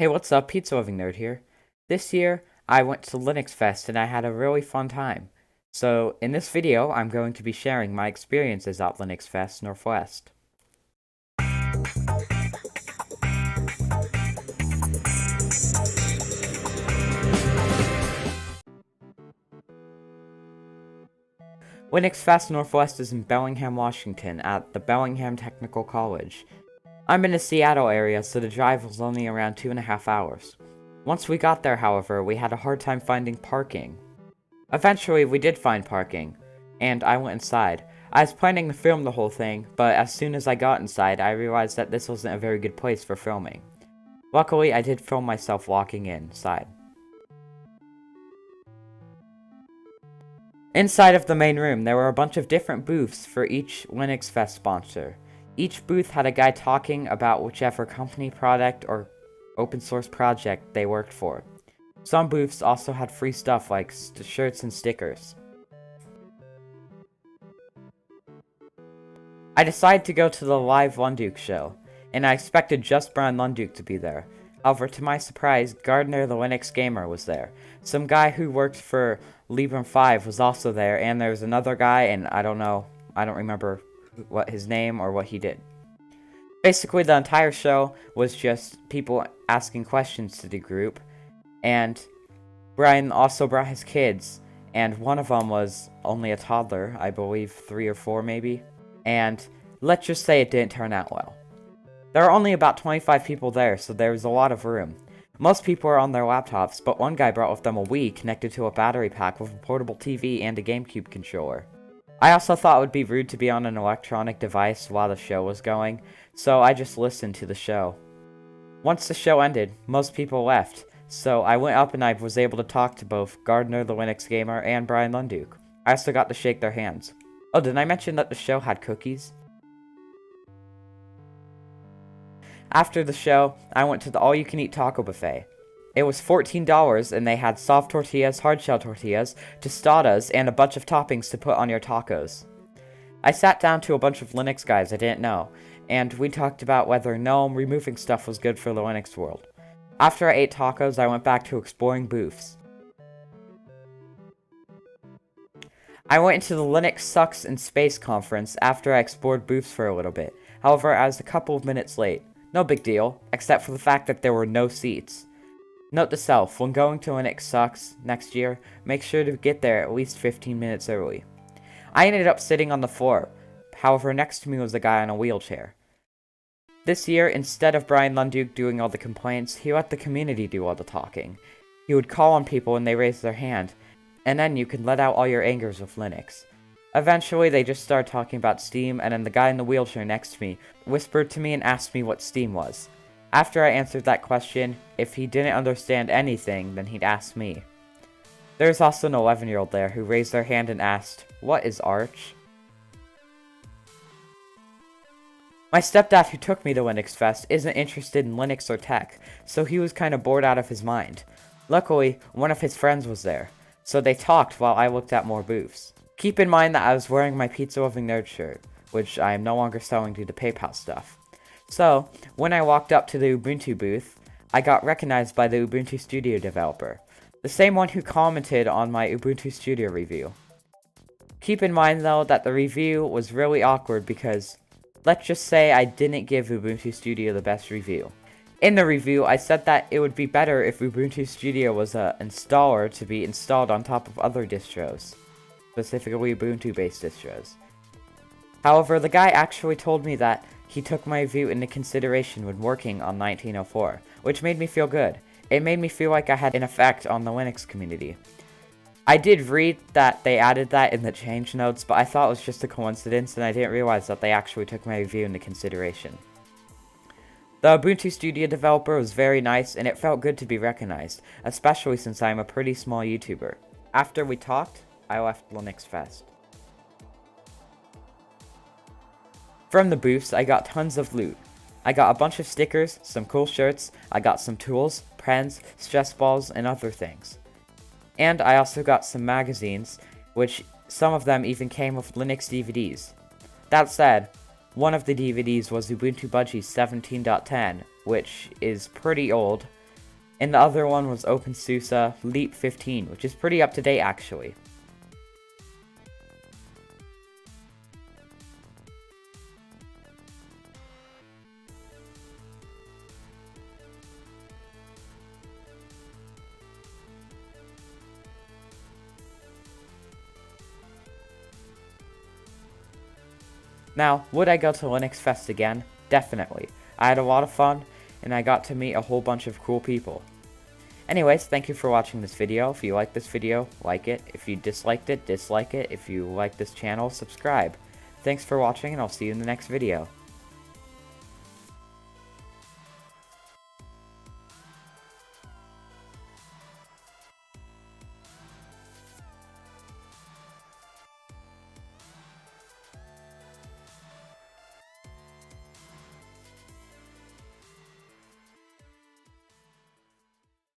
Hey, what's up? Pizza Loving Nerd here. This year, I went to Linuxfest and I had a really fun time. So, in this video, I'm going to be sharing my experiences at Linuxfest Northwest. Linuxfest Northwest is in Bellingham, Washington, at the Bellingham Technical College. I'm in the Seattle area, so the drive was only around 2.5 hours. Once we got there, however, we had a hard time finding parking. Eventually, we did find parking, and I went inside. I was planning to film the whole thing, but as soon as I got inside, I realized that this wasn't a very good place for filming. Luckily, I did film myself walking inside. Inside of the main room, there were a bunch of different booths for each Linuxfest sponsor. Each booth had a guy talking about whichever company, product, or open source project they worked for. Some booths also had free stuff like shirts and stickers. I decided to go to the live Lunduke show, and I expected just Brian Lunduke to be there. However, to my surprise, Gunnar the Linux Gamer was there. Some guy who worked for Librem 5 was also there, and there was another guy, and I don't remember what his name or what he did. Basically, the entire show was just people asking questions to the group, and Brian also brought his kids, and one of them was only a toddler, I believe 3 or 4 maybe, and let's just say it didn't turn out well. There are only about 25 people there, so there was a lot of room. Most people are on their laptops, but one guy brought with them a Wii connected to a battery pack with a portable TV and a GameCube controller. I also thought it would be rude to be on an electronic device while the show was going, so I just listened to the show. Once the show ended, most people left, so I went up and I was able to talk to both Gunnar the Linux Gamer and Brian Lunduke. I also got to shake their hands. Oh, did I mention that the show had cookies? After the show, I went to the all-you-can-eat taco buffet. It was $14, and they had soft tortillas, hard-shell tortillas, tostadas, and a bunch of toppings to put on your tacos. I sat down to a bunch of Linux guys I didn't know, and we talked about whether GNOME removing stuff was good for the Linux world. After I ate tacos, I went back to exploring booths. I went into the Linux Sucks in Space conference after I explored booths for a little bit. However, I was a couple of minutes late. No big deal, except for the fact that there were no seats. Note to self, when going to Linux Sucks next year, make sure to get there at least 15 minutes early. I ended up sitting on the floor, however next to me was a guy in a wheelchair. This year, instead of Brian Lunduke doing all the complaints, he let the community do all the talking. He would call on people when they raised their hand, and then you could let out all your angers with Linux. Eventually, they just started talking about Steam, and then the guy in the wheelchair next to me whispered to me and asked me what Steam was. After I answered that question, if he didn't understand anything, then he'd ask me. There was also an 11-year-old there who raised their hand and asked, "What is Arch?" My stepdad who took me to Linuxfest isn't interested in Linux or tech, so he was kind of bored out of his mind. Luckily, one of his friends was there, so they talked while I looked at more booths. Keep in mind that I was wearing my Pizza Loving Nerd shirt, which I am no longer selling due to PayPal stuff. So, when I walked up to the Ubuntu booth, I got recognized by the Ubuntu Studio developer, the same one who commented on my Ubuntu Studio review. Keep in mind though that the review was really awkward because, let's just say I didn't give Ubuntu Studio the best review. In the review, I said that it would be better if Ubuntu Studio was an installer to be installed on top of other distros, specifically Ubuntu-based distros. However, the guy actually told me that he took my review into consideration when working on 1904, which made me feel good. It made me feel like I had an effect on the Linux community. I did read that they added that in the change notes, but I thought it was just a coincidence, and I didn't realize that they actually took my review into consideration. The Ubuntu Studio developer was very nice, and it felt good to be recognized, especially since I am a pretty small YouTuber. After we talked, I left Linuxfest. From the booths, I got tons of loot. I got a bunch of stickers, some cool shirts, I got some tools, pens, stress balls, and other things. And I also got some magazines, which some of them even came with Linux DVDs. That said, one of the DVDs was Ubuntu Budgie 17.10, which is pretty old, And the other one was OpenSUSE Leap 15, which is pretty up to date actually. Now, would I go to Linuxfest again? Definitely. I had a lot of fun, and I got to meet a whole bunch of cool people. Anyways, thank you for watching this video. If you liked this video, like it. If you disliked it, dislike it. If you like this channel, subscribe. Thanks for watching, and I'll see you in the next video.